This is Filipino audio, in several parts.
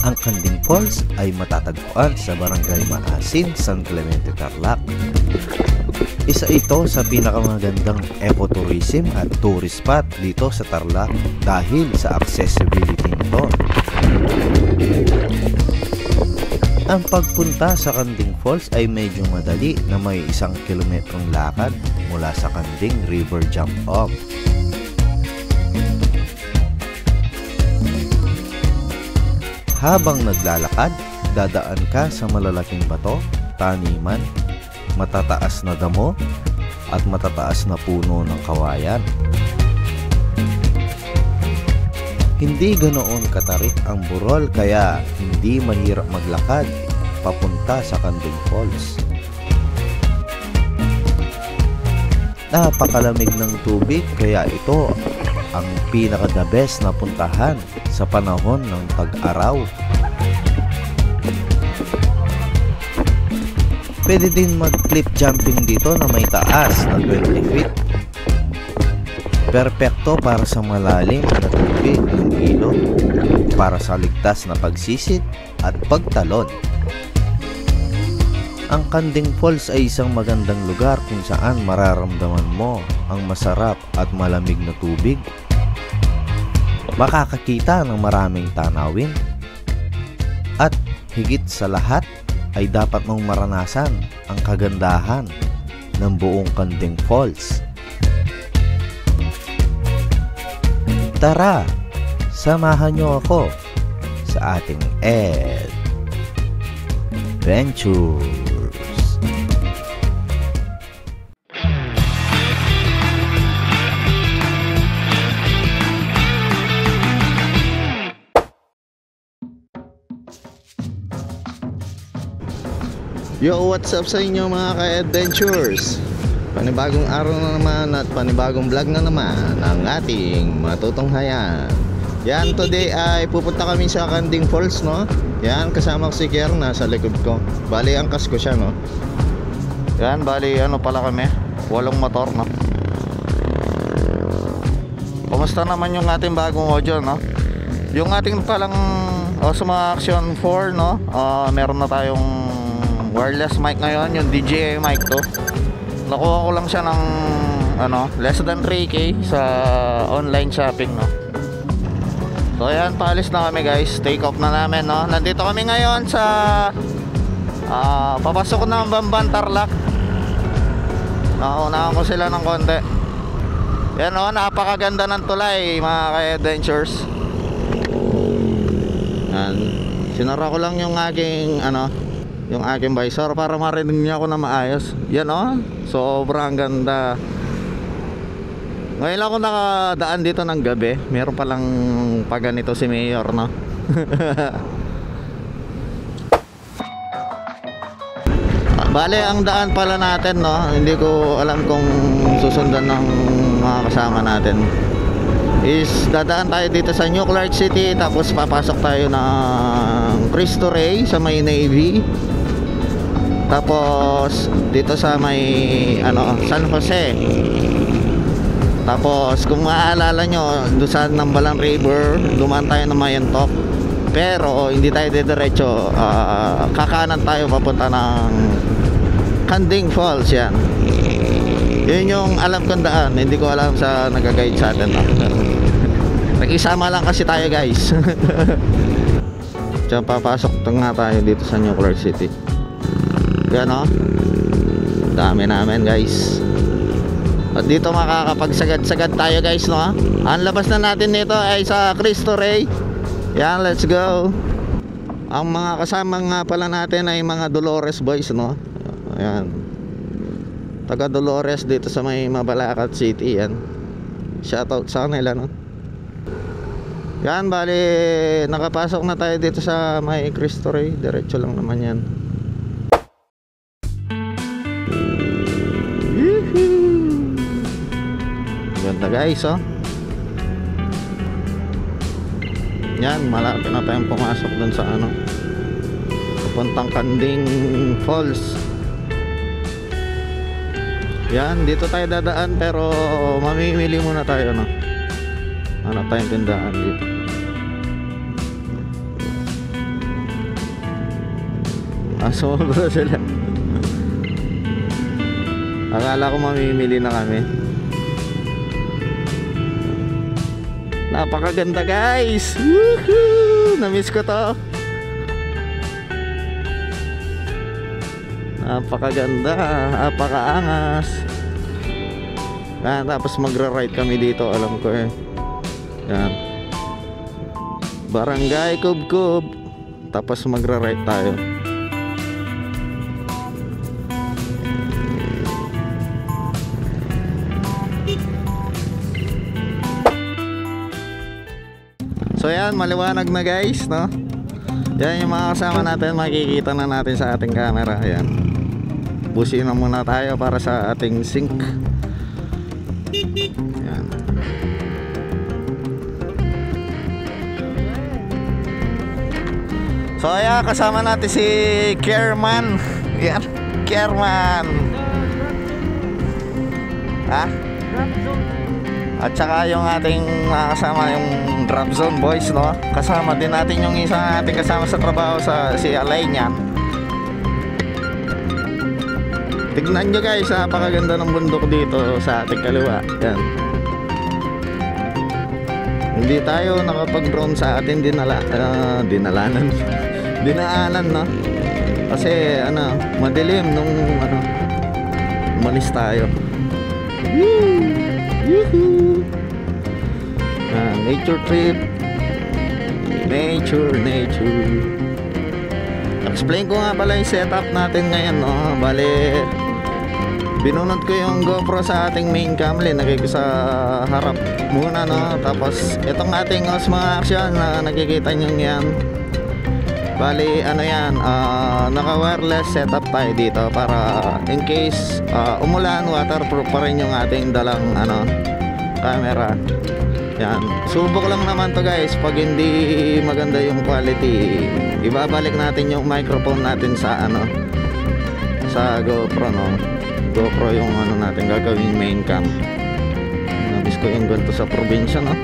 Ang Kanding Falls ay matatagpuan sa Barangay Maasin, San Clemente, Tarlac. Isa ito sa pinakamagandang ecotourism at tourist spot dito sa Tarlac dahil sa accessibility nito. Ang pagpunta sa Kanding Falls ay medyo madali na may 1 kilometrong lakad mula sa Kanding River Jump Off. Habang naglalakad, dadaan ka sa malalaking bato, taniman, matataas na damo, at matataas na puno ng kawayan. Hindi ganoon katarik ang burol kaya hindi mahirap maglakad papunta sa Kanding Falls. Napakalamig ng tubig kaya ito ang pinaka-the best na puntahan sa panahon ng tag-araw. Pwede din mag-cliff jumping dito na may taas na 20 feet. Perpekto para sa malalim na tubig ng ilog, para sa ligtas na pagsisid at pagtalon. Ang Kanding Falls ay isang magandang lugar kung saan mararamdaman mo ang masarap at malamig na tubig. Makakakita ng maraming tanawin. At higit sa lahat ay dapat mong maranasan ang kagandahan ng buong Kanding Falls. Tara, samahan niyo ako sa ating adventures. Yo, what's up sa inyo mga ka-adventures? Panibagong araw na naman at panibagong vlog na naman ang ating matutunghayan. Yan, today ay pupunta kami sa Kanding Falls, no? Yan, kasama ko si Kier, nasa likod ko. Bali, angkas ko siya, no? Yan, bali, ano pala kami? 8 motor, no? Kumusta naman yung ating bagong audio, no? Yung ating palang Osmo Action 4, no? Meron na tayong wireless mic ngayon, yung DJI mic to. Nakuha ko lang siya ng less than 3K sa online shopping, no. So ayan, paalis na kami guys. Take off na namin, no. Nandito kami ngayon sa papasok ng Bamban, Tarlac. Naunahan ko sila ng konti. Yan, no, napakaganda ng tulay mga ka-adventures. Yan. Sinara ko lang yung aking yung aking visor para marinig niya ako na maayos. Yan, oh, sobrang ganda. Ngayon lang ako nakadaan dito ng gabi. Meron palang paganito si Mayor, no? Bale, ang daan pala natin, no? Hindi ko alam kung susundan ng mga kasama natin. Is dadaan tayo dito sa New Clark City, tapos papasok tayo ng Cristo Rey sa may Navy. Tapos dito sa may San Jose. Tapos kung maaalala nyo, doon sa Nambalang River, dumaan tayo ng Mayentok. Pero hindi tayo diretso, kakanan tayo papunta ng Kanding Falls. Yan. Yun yung alam kong daan. Hindi ko alam sa nag-guide sa atin, no? Nag-isama lang kasi tayo guys. Diyan papasok nga tayo dito sa New Clark City. Yan, no? Dami namin guys. At dito makakapagsagad-sagad tayo guys, no? Ang labas na natin nito ay sa Cristo Rey. Yan, let's go. Ang mga kasama nga pala natin ay mga Dolores boys, no? Ayan, taga Dolores dito sa may Mabalacat City. Yan, shoutout sa kanila, no? Yan, bali nakapasok na tayo dito sa may Cristo Rey. Diretso lang naman yan. Ganda guys, oh. Yan, malapit na tayong pumasok dun sa papuntang Kanding Falls. Yan, dito tayo dadaan pero mamimili muna tayo, no? Hanap tayong tindahan dito. Sumobra sila. Akala ko mamimili na kami. Napakaganda guys. Woohoo! Namiss ko to. Napakaganda, napakaangas. Tapos magra-ride kami dito, alam ko eh. Yan. Barangay Kubkub. Tapos magra-ride tayo. So yan, maliwanag na guys, no? Yan yung mga kasama natin, makikita na natin sa ating camera. Yan. Busin na muna tayo para sa ating sync. Yan. So ayan, kasama natin si Kerman. Yan, Kerman. Ha? At saka yung ating kasama, yung Drop Zone Boys, no? Kasama din natin yung isang ating kasama sa trabaho, si Alay niyan. Tignan nyo guys, napakaganda ng bundok dito sa ating kaliwa. Yan. Hindi tayo nakapag-drone sa ating dinaanan, no? Kasi madilim nung umalis tayo. Woohoo! Nature trip. Nature. Explain ko nga pala yung setup natin ngayon, no? Bale, binunod ko yung GoPro sa ating main cam, linagay ko sa harap muna, no? Tapos itong ating mga action na nakikita nyo yan, bali yan, naka wireless setup tayo dito para in case umulan, waterproof pa rin yung ating dalang camera. Yan, subok lang naman to guys. Pag hindi maganda yung quality, ibabalik natin yung microphone natin sa sa GoPro, no? GoPro yung natin gagawing main cam. Nabis ko yung ganito sa probinsya, no?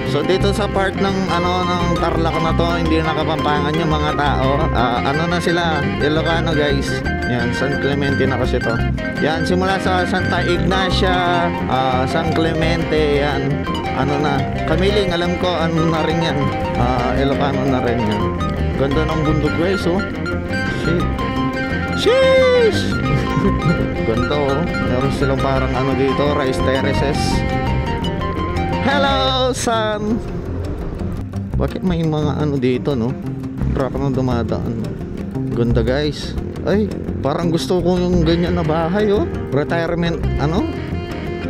So dito sa part ng ng Tarlac na to, hindi nakapampangan yung mga tao. Na sila, Ilocano guys. Yan, San Clemente na kasi to. Yan, simula sa Santa Ignacia, San Clemente, yan. Kamiling, alam ko, na rin yan. Ilocano na rin yan. Ganda ng bundok guys, oh. Shit. Sheesh! Ganda, oh. Meron silang parang dito, rice terraces. Hello, son! Bakit may mga dito, no? Truck na dumadaan. Ganda guys. Ay, parang gusto ko yung ganyan na bahay, oh. Retirement,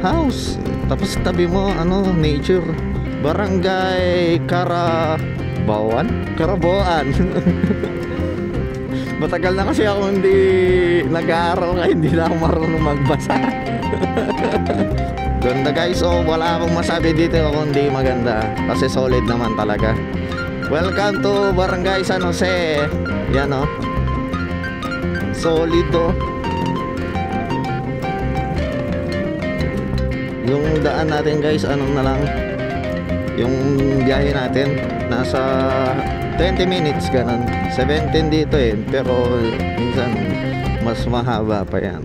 house. Tapos tabi mo, nature. Barangay Karaboan. Matagal na kasi ako hindi nag-aaral, kaya hindi na ako marunong magbasa. Ganda guys, oh, wala akong masabi dito kundi maganda. Kasi solid naman talaga. Welcome to Barangay San Jose. Yan, oh. Solid, oh. Yung daan natin guys, na lang, yung biyahe natin nasa 20 minutes ganun. 17 dito pero minsan mas mahaba pa yan.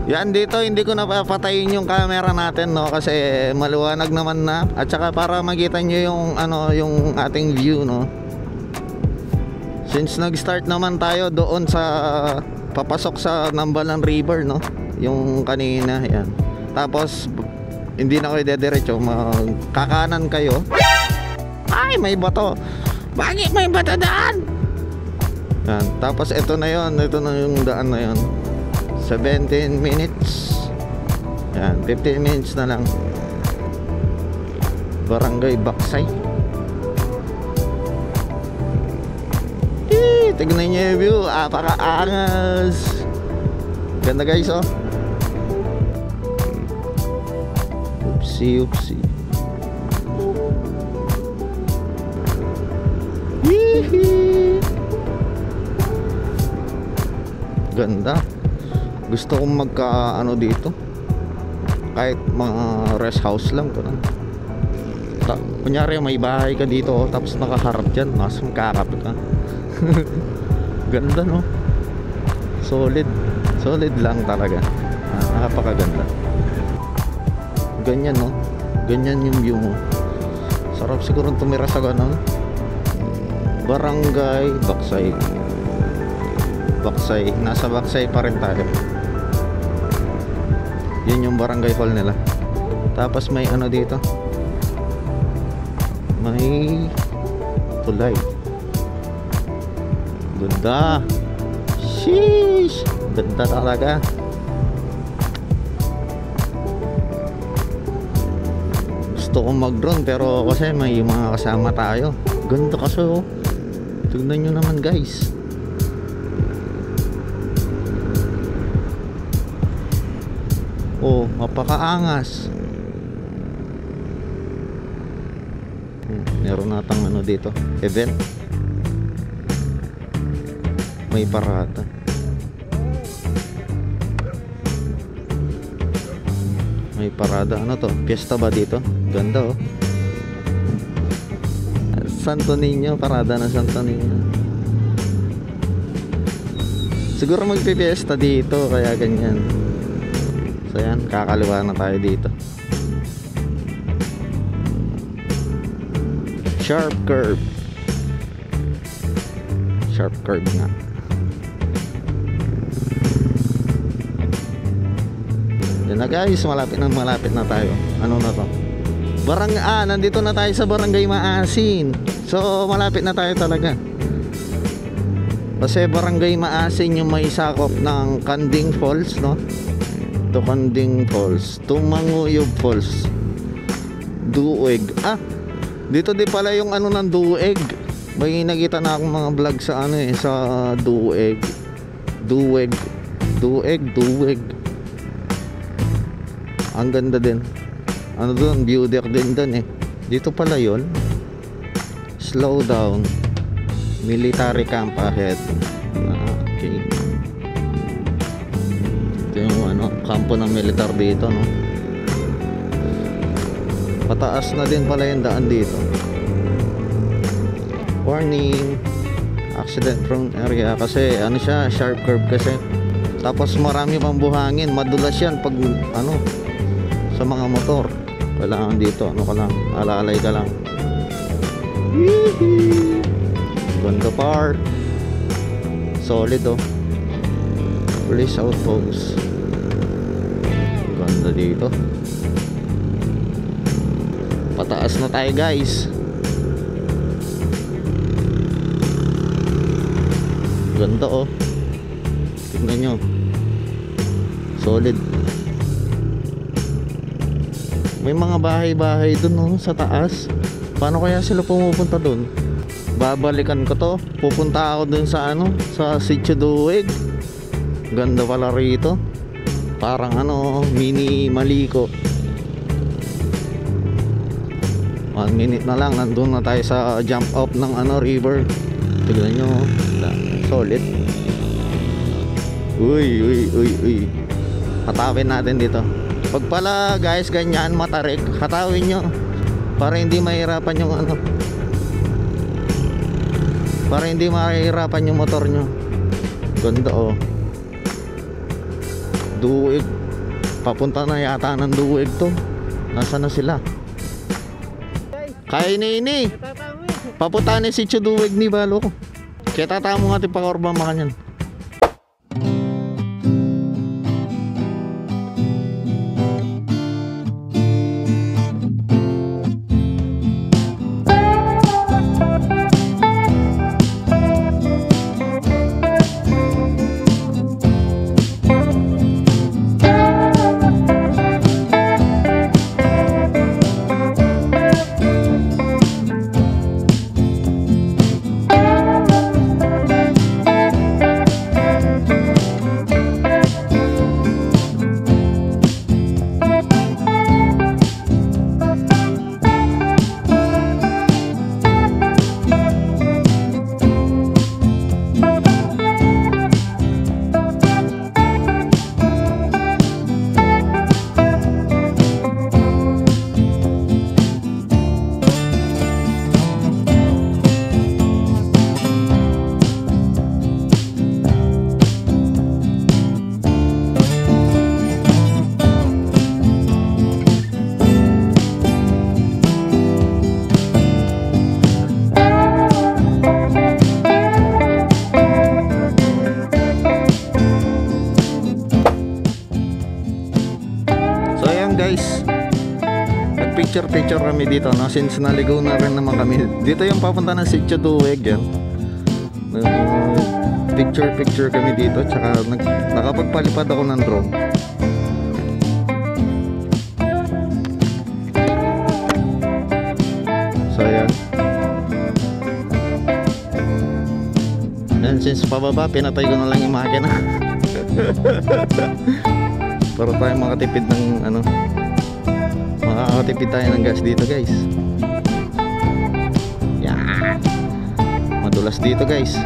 Yan, dito hindi ko napapatayin yung camera natin, no, kasi maliwanag naman na, at saka para makita nyo yung yung ating view, no. Since nag-start naman tayo doon sa papasok sa Nambalan River, no, yung kanina, yan. Tapos hindi na kayo dediretso, kakanan kayo. Ay, may bato. Bakit may bato daan? Yan. Tapos ito na yung daan na yon. 17 minutes. Yan, 15 minutes na lang. Barangay Baksay. Tignan nyo yung view, apakaangas. Ganda guys, oh. Upsi. Ganda. Gusto kong magka dito, kahit mga rest house lang, Kunyari may bahay ka dito, oh, tapos nakaharap dyan, mas makakapit ka. Ganda, no? Solid. Solid lang talaga. Napakaganda. Ganyan, no? Ganyan yung view mo. Sarap siguro tumira sa ganon. Barangay Baksay. Baksay. Nasa Baksay pa rin tayo. Yun yung barangay hall nila. Tapos may ano dito, may tulay. Ganda. Sheesh. Ganda talaga. Gusto kong mag-drone pero kasi may mga kasama tayo. Ganda kasi, oh. Tignan nyo naman, guys. Oh, mapakaangas. Meron natang ano dito, event. May parada. May parada. Ano to? Fiesta ba dito? Ganda, oh. Santo Niño, parada na Santo Niño. Siguro magpipiesta dito, kaya ganyan. So yan, kakaliwa na tayo dito. Sharp curve. Sharp curve nga. Yan na, guys, malapit na tayo. Ano na to? Nandito na tayo sa Barangay Maasin. So malapit na tayo talaga. Kasi Barangay Maasin yung may sakop ng Kanding Falls, no? To Kanding Falls, Tumanguyog Falls, Dueg. Dito di pala yung ano ng Dueg. May nakita na akong mga vlog sa ano sa Dueg. Dueg. Ang ganda din. Ano doon, view deck din doon eh. Dito pala yon. Slow down. Military camp ahead. Okay. Ito yung ano, kampo ng militar dito, no? Pataas na din pala yung daan dito. Warning, accident prone area. Kasi ano siya, sharp curve kasi. Tapos marami pang buhangin. Madulas yan pag ano, sa mga motor. Kailangan dito, ano ka lang, alalay ka lang. Ganda park. Solid, oh. Police outpost. Ganda dito. Pataas na tayo, guys. Ganda, oh. Tignan nyo. Solid. May mga bahay-bahay dun, oh, sa taas. Paano kaya sila pumupunta dun? Babalikan ko to. Pupunta ako dun sa ano, sa Sitio Dueg. Ganda pala rito. Parang ano, mini Maliko. 1 minute na lang, nandun na tayo sa jump off ng ano, river. Tignan nyo, solid. Uy. Hatawin natin dito. Pag pala, guys, ganyan matarik, hatawin nyo para hindi mahirapan yung ano, para hindi mahirapan yung motor nyo. Ganda, oh. Dueg. Papunta na yata ng Dueg to. Nasaan na sila? Kaya ini papunta ni si Dueg ni Balo ko. Kaya tatamo nga tipa korba makanyan. yun guys, nag-picture kami dito, no? Since naligaw na rin naman kami. Dito yung papunta ng Sitio Duweg yan. Picture kami dito. Tsaka nakapagpalipad ako ng drone. So yan. And since pababa, pinatay ko na lang yung makina. Para tayo makatipid ng ano, makakatipid tayo ng gas dito guys. Yan, madulas dito guys.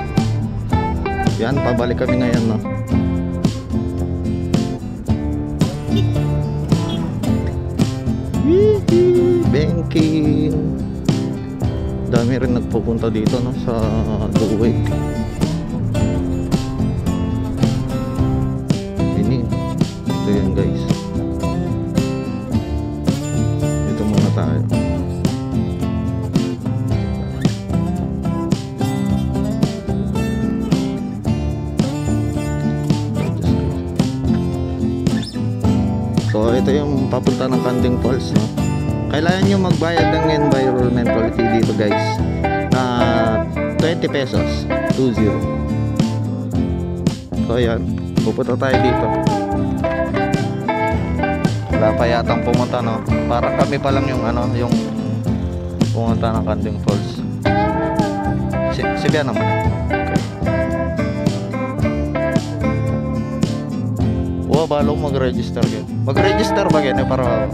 Yan, pabalik kami ngayon, no. Banking. Dami rin nagpupunta dito, no, sa Duweg. Ito yan guys, dito muna tayo. So ito yung papunta ng Kanding Falls, no? Kailangan nyo magbayad ng environmental fee dito guys na 20 pesos 20. So ayan, pupunta tayo dito. Wala pa yatang pumunta, no? Para kami pa lang yung ano, yung pumunta ng Kanding Falls. Siya naman. Okay. Oh, balong mag-register yan. Mag-register ba yan para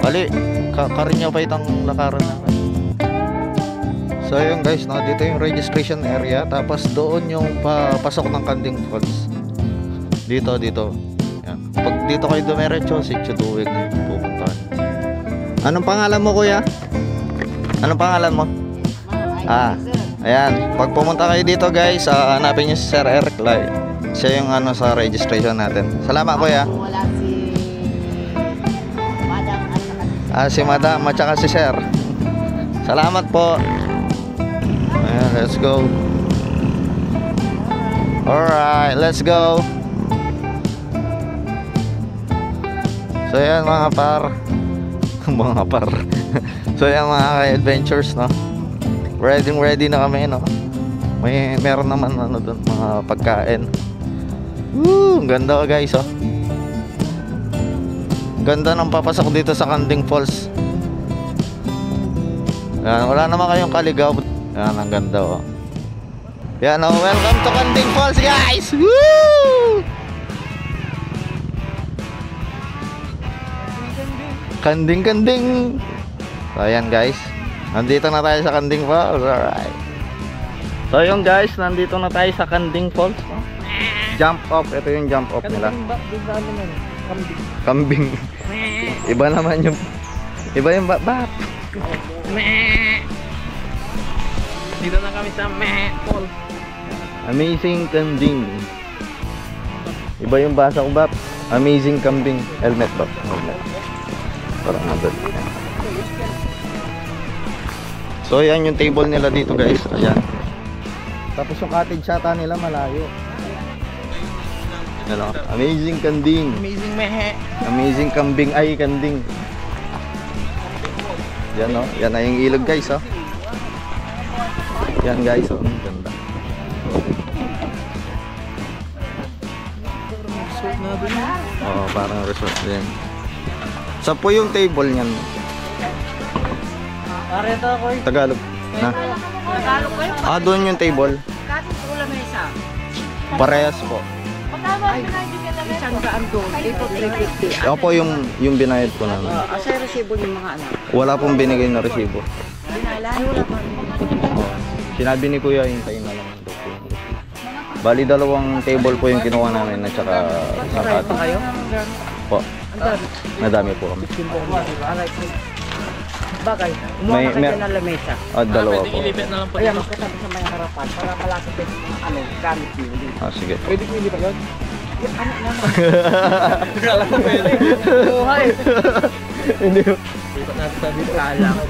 Ali, karinyo pa itang lakaran na. So yun guys, no? Dito yung registration area. Tapos doon yung papasok ng Kanding Falls. Dito. Yan. Pag dito kayo dumiretso, Sitio Duweg na yung pupuntahan. Anong pangalan mo kuya? Anong pangalan mo? Ayan. Pag pumunta kayo dito guys, hanapin nyo si Sir Eric Lai. Siya yung ano sa registration natin. Salamat kuya. Wala si Madam at saka Si Madam at saka si Sir. Salamat po. Ayan, let's go. Alright, let's go. So yan mga par. Mga par. So yan mga adventures, no. Ready na kami, no. Meron naman ano doon, mga pagkain. Woo, ganda guys, oh. Ganda ng papasok dito sa Kanding Falls. Yan, wala naman kayong kaligaw. Yan, ang ganda, oh. Yan, oh, welcome to Kanding Falls guys. Woo! Kanding. So ayan guys, nandito na tayo sa Kanding Falls. Alright. So yun guys, nandito na tayo sa Kanding Falls, no? Jump off, ito yung jump off nila. Kambing. Iba naman yung bat. dito na kami sa Falls. Amazing Kanding. Iba yung basa ko, Bap. Amazing Kambing. Helmet, Bap. Helmet. Parang madal. So yan yung table nila dito guys. Ayan. Tapos yung cottage yata nila malayo. Ano? Amazing Kanding. Amazing mehe. Amazing Kambing. Ay, Kanding. Yan, no? Yan na yung ilog guys, oh. Yan guys, oh. Ganda. Resort na doon. Oo, parang resort din. Sa po yung table niyan. Parito ako eh. Tagalog. Na? Tagalog kayo? Doon yung table. Katin ko lang isa. Parehas po. Ay, isang daan doon. Dito 350. Ako po yung binayad ko namin. Asa resibo yung mga anak? Wala pong binigay na resibo. Binala? Ay, wala pa. Sinabi ni Kuya, hintayin na lang. Bali, dalawang table po yung kinuha namin at saka isang Pa cottage. kayo? Po. Nadami po kami. Bagay, umuha na kayo ng lamesa. Dalawa po. Ayan, mas katabi sa may harapan para malapit yung gamit nyo. Sige. Pwede ko ilipat yun? Ano naman? Kala ko pwede. Buhay. Hindi. Lipat natin sa dito. Kala ko.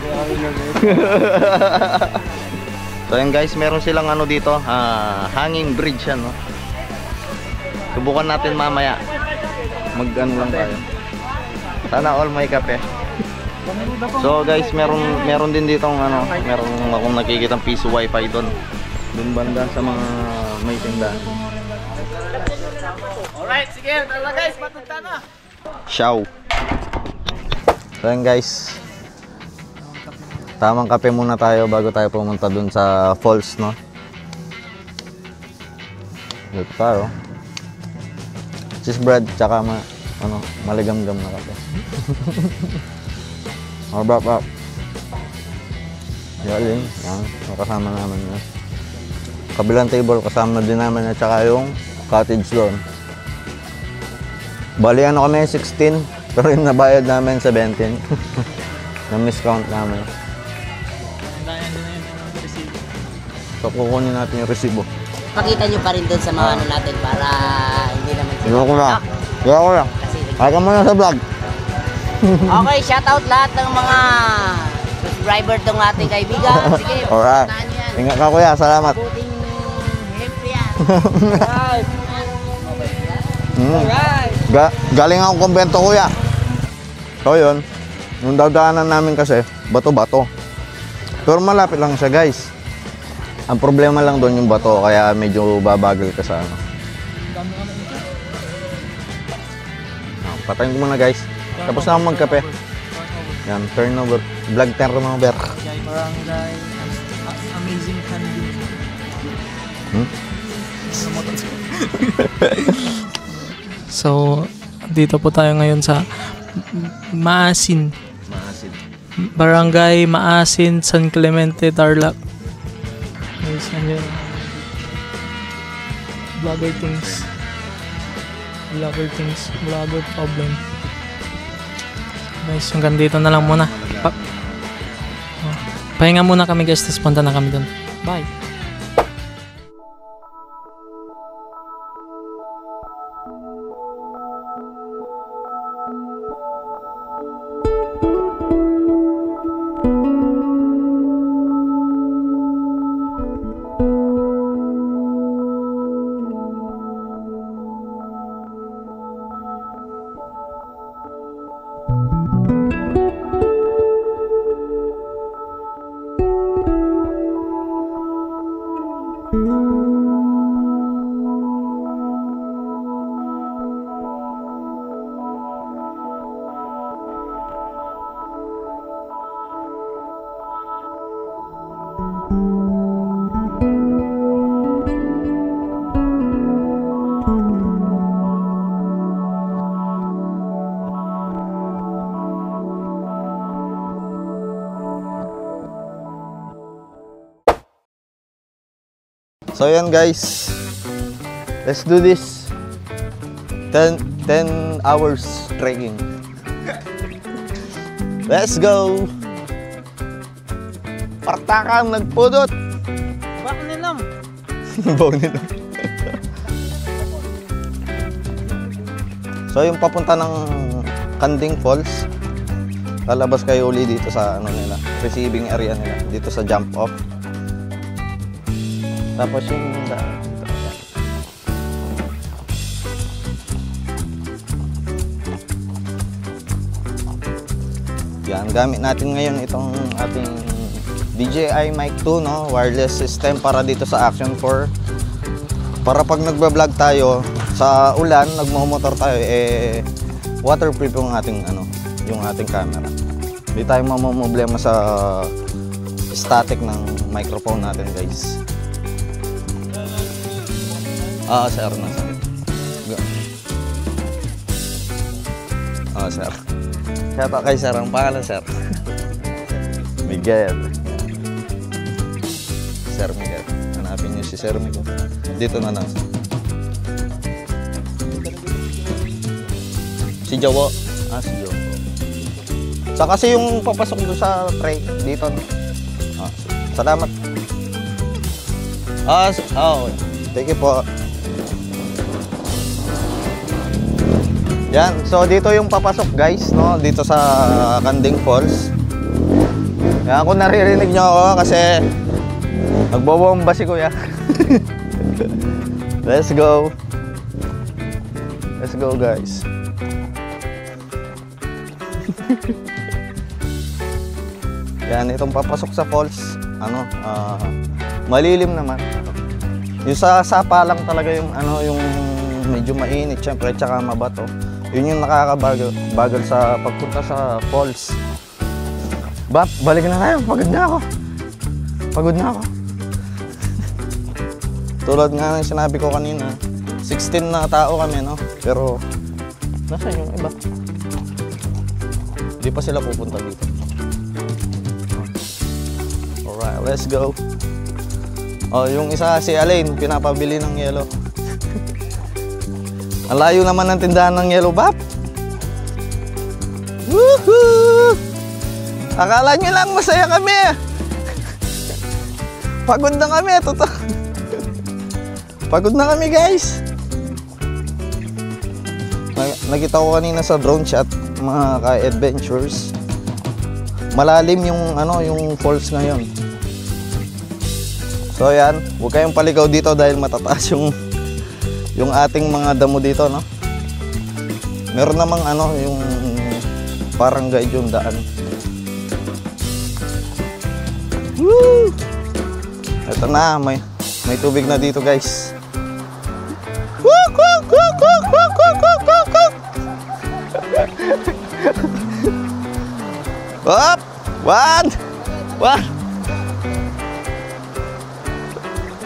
So yan guys, meron silang ano dito, hanging bridge yan, no? Subukan natin mamaya. Mag-ano lang tayo. Sana all may kape. So guys, meron din dito ano, meron akong nakikitang piso wifi doon. Doon banda sa mga may tindahan. Alright, sige, tara guys, patunta na. Ciao. So yan guys. Tamang kape muna tayo bago tayo pumunta dun sa falls, no? Dito tayo. Cheese bread, tsaka maligam-gam na kape. Bap. Galing. Yan. Kasama naman yun. Kabilang table, kasama din namin at saka yung cottage doon. Bali ano kami, 16. Pero yung nabayad namin, 17. Na-miscount namin. So kukunin natin yung resibo. Pakita nyo pa rin doon sa mga ano natin para hindi naman sila. Gawin ko lang. Kaya mo na sa vlog. Okay, shoutout lahat ng mga subscriber tong ating kaibigan. Sige, alright. puntahan nyo yan. Ingat ka kuya, salamat. Buting hempe yan. Galing ako kumbento kuya. So yun, yung dadaanan namin kasi, bato-bato. Pero malapit lang siya guys. Ang problema lang doon yung bato, kaya medyo babagal ka sa ano. Patayin ko muna guys. Tapos na akong magkape. Yan, turnover. Vlog turnover. Barangay Amazing Candy. So, dito po tayo ngayon sa Maasin. Barangay Maasin, San Clemente, Tarlac. Guys, nandiyan. Vlogger things. Vlogger problem. Guys, hanggang dito na lang muna. Pahinga muna kami guys, tapos punta na kami doon. Bye! So yan guys, let's do this. 10 hours trekking. Let's go. Partakang nagpudot. Bakit nilam? So yung papunta ng Kanding Falls, lalabas kayo uli dito sa ano nila, receiving area nila, dito sa jump off. Tapos yung yan, gamit natin ngayon itong ating DJI Mic 2, no? Wireless system para dito sa Action 4. Para pag nagba-vlog tayo sa ulan, nagmo-motor tayo, waterproof yung ating yung ating camera. Hindi tayo mamomblema sa static ng microphone natin, guys. Sir, nasakit. Sir. Shout out kay sir. Ang pangalan, sir? Miguel. Sir Miguel. Hanapin niyo si Sir Miguel. Dito na lang. Si Jawo. Si Jawo. Sa kasi yung papasok doon sa tray. Dito. Salamat. Thank you po. Yan, so dito yung papasok guys, no? Dito sa Kanding Falls. Yan, kung naririnig nyo ako kasi nagbobomba si kuya. Let's go. Let's go guys. Yan, itong papasok sa falls, ano, malilim naman. Yung sa sapa lang talaga yung ano, yung medyo mainit syempre, tsaka mabato. Yun yung nakakabagal sa pagpunta sa falls. Bap, balik na tayo, pagod na ako. Pagod na ako. Tulad nga ng sinabi ko kanina, 16 na tao kami, no? Pero nasaan yung iba? Hindi pa sila pupunta dito. Alright, let's go. Oh, yung isa si Alain, pinapabili ng yelo. Ang layo naman ng tindahan ng yelo, Bap. Woohoo! Akala nyo lang masaya kami. Pagod na kami, totoo. Pagod na kami, guys. Nakita ko kanina sa drone shot, mga ka-adventures. Malalim yung ano, yung falls ngayon. So yan, huwag kayong paligaw dito dahil matataas yung ating mga damo dito, no? Meron namang ano, yung parang guide yung daan. Woo! Ito na, may tubig na dito, guys. Woo! Up! One!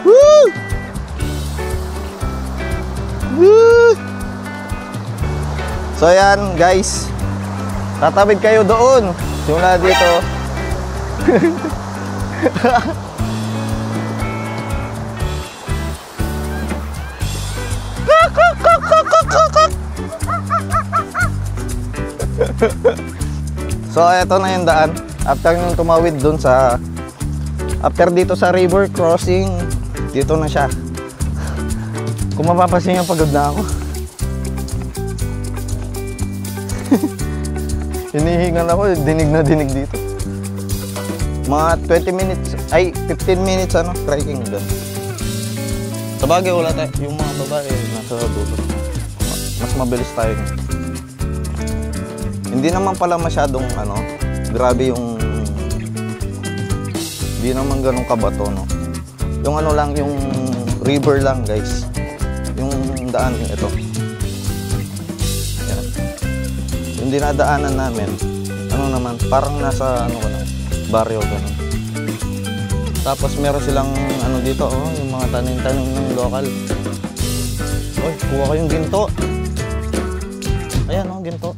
Woo! Woo! So yan, guys. Tatawid kayo doon. Simula dito. So eto na yung daan. After nung tumawid dun sa dito sa river crossing, dito na siya. Kung mapapansin nyo, pagod na ako. Hinihingan ako, dinig na dinig dito. Mga 20 minutes, ay 15 minutes ano, trekking doon. Sabagay wala tayo, yung mga babae nasa dulo. Mas mabilis tayo. Hindi naman pala masyadong ano, grabe yung, hindi naman ganun kabato, no. Yung ano lang, yung river lang, guys. Yung daan ito. Yan. Yung dinadaanan namin, ano naman, parang nasa ano ko lang, baryo ganun. Tapos meron silang ano dito, oh, yung mga tanim-tanim ng local. Oy, kuha kayong ginto. Ayan, oh, ginto.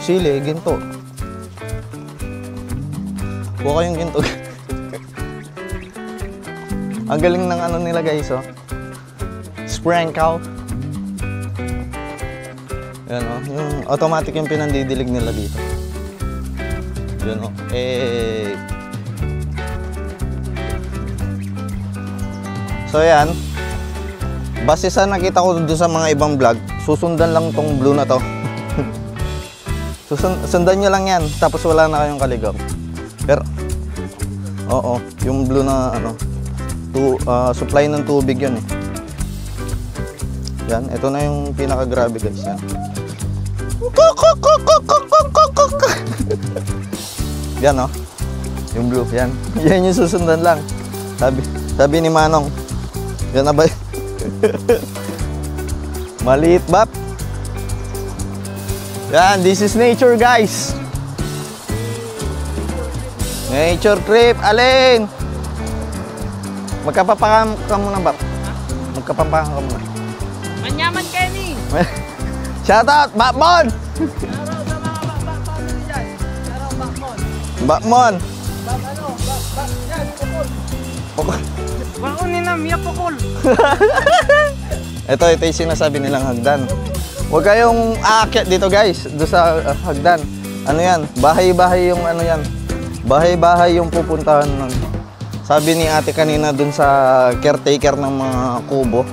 Sili, ginto. Kuha kayong ginto. Ang galing ng ano nila, guys, oh. Sprinkle. Yan, oh, yung automatic yung pinandidilig nila dito. Yan, oh. So yan, base sa nakita ko doon sa mga ibang vlog, susundan lang tong blue na to. Sundan nyo lang yan, tapos wala na kayong kaligaw. Pero, oo, yung blue na ano, supply ng tubig yun eh. Yan, ito na yung pinaka-grabe, guys. Yan. Yan, oh. Yung blue, yan. Yan yung susundan lang. Sabi ni Manong. Yan na ba? Maliit, Bap. Yan, this is nature, guys. Nature trip, Alin. Magkapapakam ka muna, Bap. Magkapapakam ka muna. Manyaman, Kenny! Shout out, Bakmon! Shoutout sa mga bakmon dyan. Shoutout, bakmon. Bakmon! Yan, pukul. Bakon ni Nam, yan pukul. Ito yung sinasabi nilang hagdan. Huwag kayong aakyat dito, guys, doon sa hagdan. Ano yan? Bahay-bahay yung ano yan. Bahay-bahay yung pupuntahan nun. Sabi ni ate kanina doon sa caretaker ng mga kubo.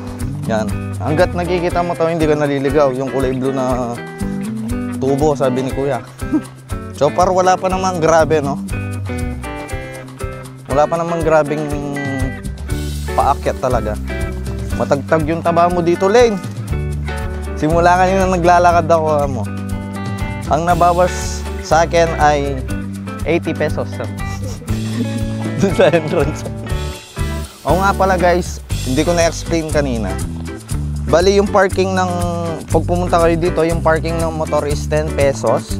Yan. Hanggat nakikita mo to, hindi ka naliligaw. Yung kulay blue na tubo, sabi ni kuya. So par wala pa namang grabe, no? Wala pa namang grabing paakyat talaga. Matagtag yung taba mo dito, Lane. Simula kanina naglalakad ako mo. Ang nabawas sa akin ay 80 pesos. Doon sa entrance. Oo nga pala guys, hindi ko na-explain kanina. Bali yung parking ng, pag pumunta kayo dito, yung parking ng motor is 10 pesos.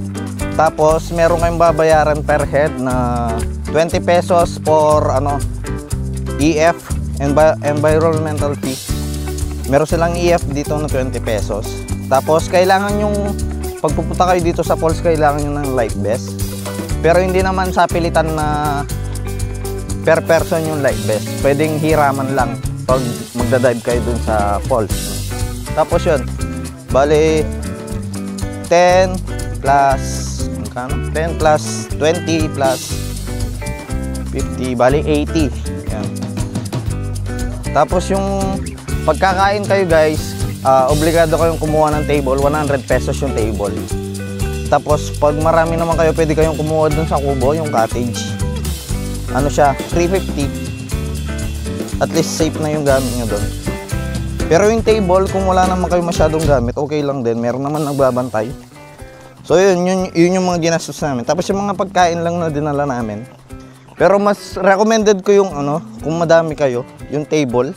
Tapos meron kayong babayaran per head na 20 pesos for EF, environmental fee. Meron silang EF dito na 20 pesos. Tapos kailangan yung, pag pupunta kayo dito sa falls, kailangan nyo ng life vest. Pero hindi naman sa pilitan na per person yung life vest. Pwedeng hiraman lang pag magdadive kayo dun sa falls. Tapos yun, bali 10 plus 10 plus 20 plus 50, bali 80. Yan. Tapos yung pagkakain kayo guys, obligado kayong kumuha ng table, 100 pesos yung table. Tapos pag marami naman kayo, pwede kayong kumuha dun sa kubo, yung cottage. Ano siya, 350. At least safe na yung gamit nyo doon. Pero yung table, kung wala naman kayo masyadong gamit, okay lang din. Meron naman nagbabantay. So yun yung mga ginastos namin. Tapos yung mga pagkain lang na dinala namin. Pero mas recommended ko yung kung madami kayo, yung table.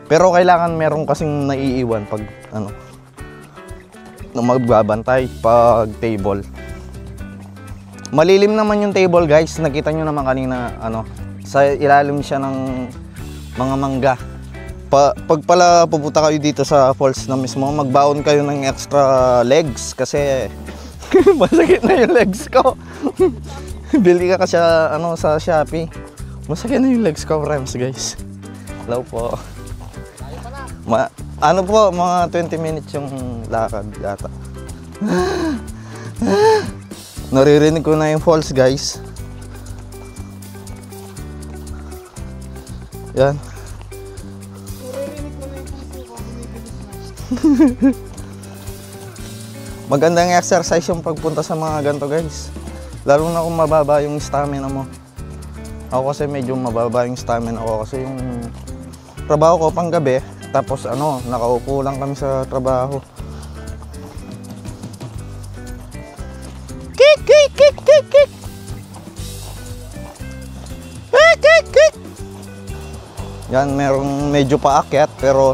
Pero kailangan meron kasing naiiwan pag magbabantay pag table. Malilim naman yung table guys, nakita nyo naman kanina sa ilalim siya ng mga mangga. Pag pala pupunta kayo dito sa falls na mismo, magbaon kayo ng extra legs kasi masakit na yung legs ko. Bili ka kasi sa Shopee. Masakit na yung legs ko, Rams guys. Hello po. Mga 20 minutes yung lakad yata. Naririnig ko na yung falls guys. Yan. Magandang exercise yung pagpunta sa mga ganito guys. Lalo na kung mababa yung stamina mo. Ako kasi medyo mababa yung stamina ko kasi yung trabaho ko pang gabi. Tapos nakaupo lang kami sa trabaho. Kik kik kik kik kik. Kik kik. Yan, merong medyo paakyat pero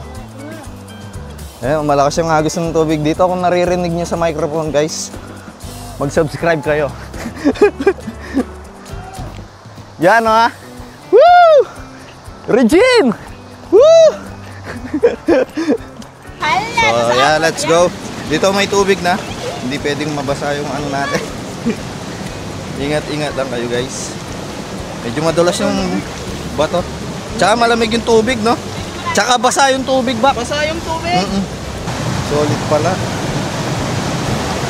malakas yung agos ng tubig dito. Kung naririnig nyo sa microphone guys, mag-subscribe kayo. Yan Woo! Regine! Woo! So yeah, let's go. Dito may tubig na. Hindi pwedeng mabasa yung natin. Ingat-ingat lang kayo guys. Medyo madulas yung bato. Tsaka malamig yung tubig, no? Tsaka basa yung tubig ba? Basa yung tubig. Solid pala.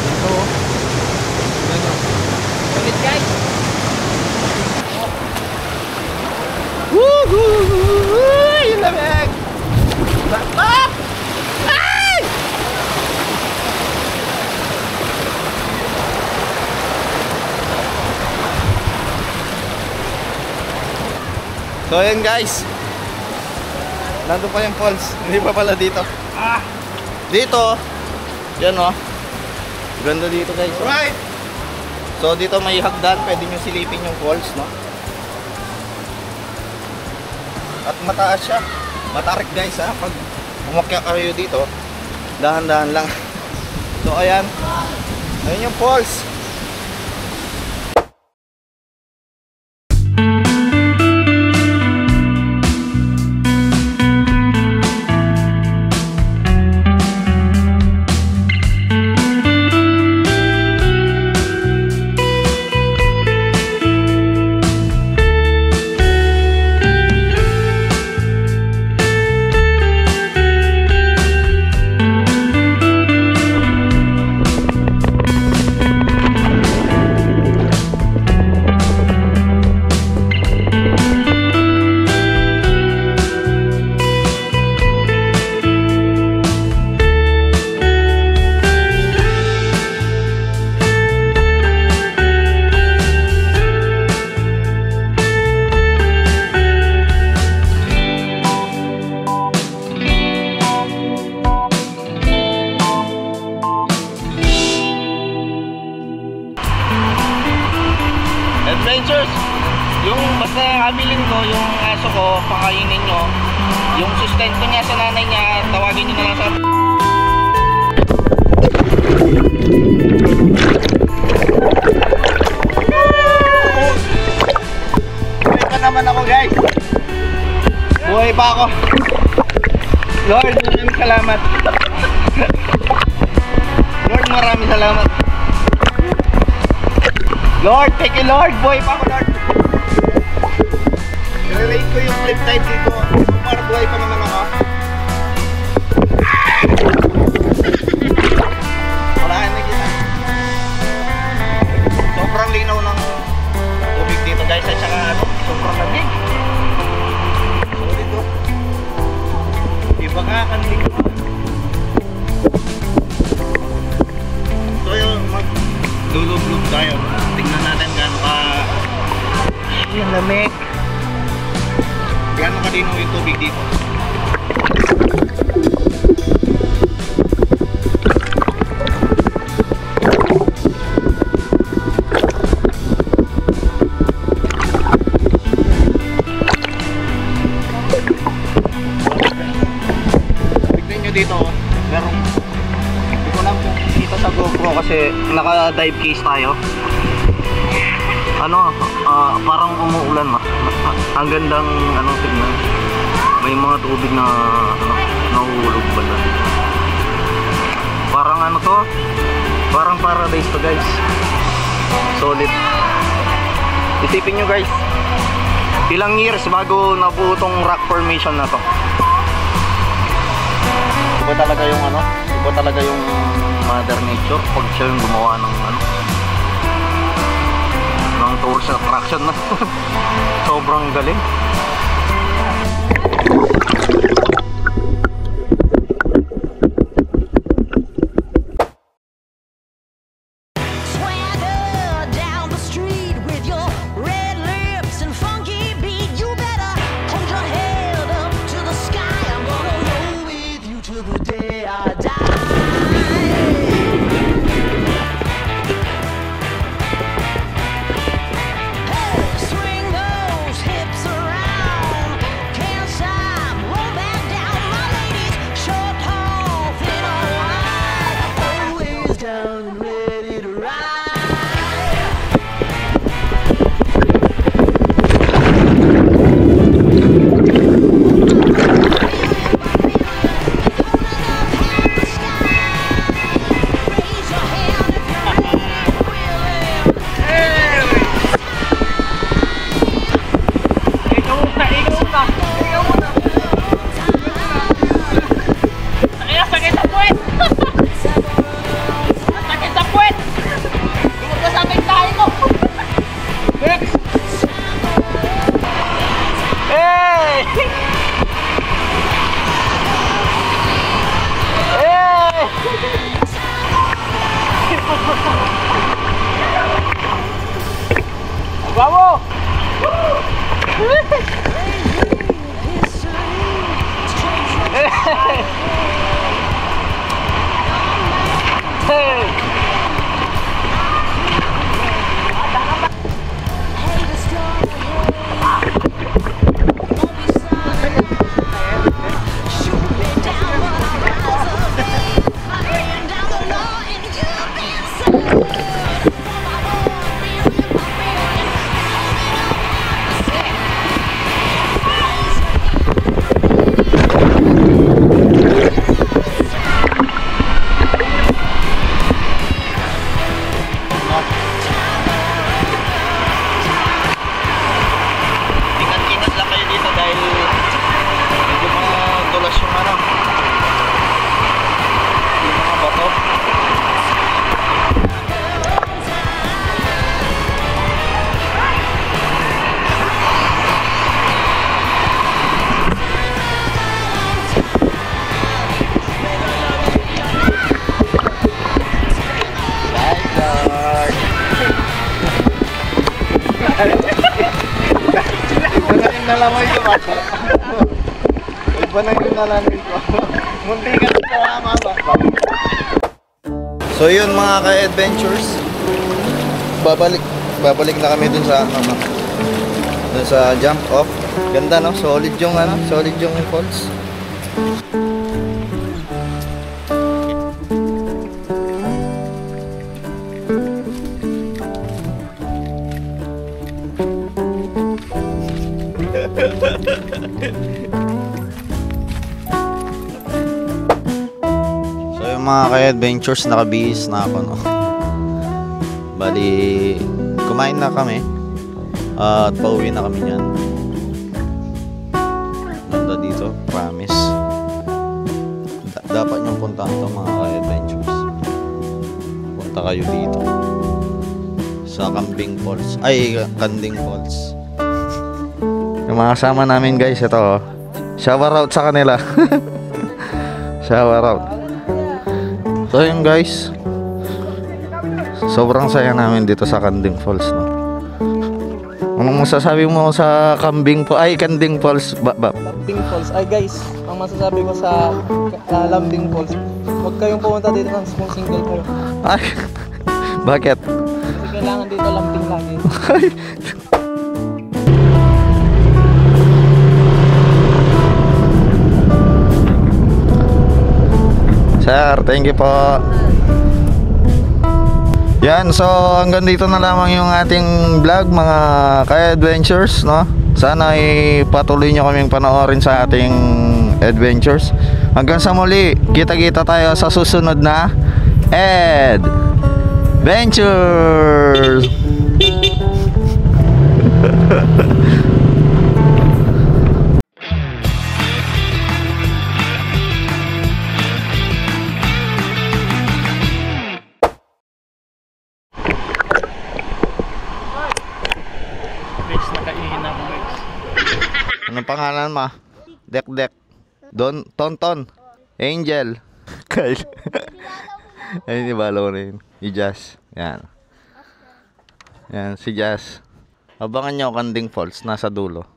Ito. Solid guys. Woohoo! Yung lamig! Ay! So ayan guys, nandun pa yung falls, hindi pa pala dito. Dito, yan ganda dito guys. Right. So dito may hagdan, pwede nyo silipin yung falls, no? At mataas siya, matarik guys pag umakyat kayo dito, dahan-dahan lang. So ayan, ayun yung falls. Yung basta kabilin ko, yung aso ko, pakainin nyo. Yung sustento niya sa nanay niya, tawagin nyo na lang sa... Buhay pa naman ako, guys. Buhay pa ako. Lord, maraming salamat. Lord, maraming salamat. Lord, thank you Lord. Buhay pa ako, Lord. I-relate ko yung flip side dito. Para buhay pa naman ako. Wala na kita. Sobrang linaw ng tubig dito, guys. At saka sobrang lamig. So dito, iba ka kandig ko. So yung maglulog-log tayo. Tingnan natin gaano ka yung lamig. Gaano kadino yung tubig dito. Tignan nyo dito, merong hindi ko lang kung kita sa GoPro kasi naka-dive case tayo. Ano, parang umuulan na. Ang gandang tignan. May mga tubig na nahuhulog ba na. Parang to, parang paradise to, guys. Solid. Isipin nyo, guys, ilang years bago nabuo tong rock formation na to. Iba talaga yung iba talaga yung mother nature pag siya yung gumawa ng tourist attraction na. Sobrang galing. Bravo! Nalamoy ko ba? Iba na yung nalamoy ko. Munti ka na tama ba? So yun mga ka-adventures, babalik na kami dun sa Doon sa jump off. Ganda no, solid yung ano, solid yung falls. So yung mga ka-adventures, nakabihis na ako no. Bali, kumain na kami at pauwi na kami niyan. Ganda dito, promise. Dapat niyong puntahan to mga ka-adventures. Punta kayo dito sa Kambing Falls, ay Kanding Falls. Yung mga kasama namin guys, ito oh. Shower out sa kanila. Shower out. So yun guys, sobrang saya namin dito sa Kanding Falls no. Anong masasabi mo sa Kanding Falls? Lambing Falls. Ay guys, ang masasabi ko sa Lambing Falls, huwag kayong pumunta dito ng kung single kayo. Ay, bakit? Kasi kailangan dito lambing lagi. Sir, thank you po. Yan, so hanggang dito na lamang yung ating vlog mga ka-adventures no. Sana ay patuloy nyo kaming panoorin sa ating adventures. Hanggang sa muli, kita-kita tayo sa susunod na Adventures. Anong pangalan mo? Dek. Tonton. Angel. Kyle. Ay, di balo na yun. Si Jazz. Yan. Yan, si Jazz. Abangan nyo Kanding Falls. Nasa dulo.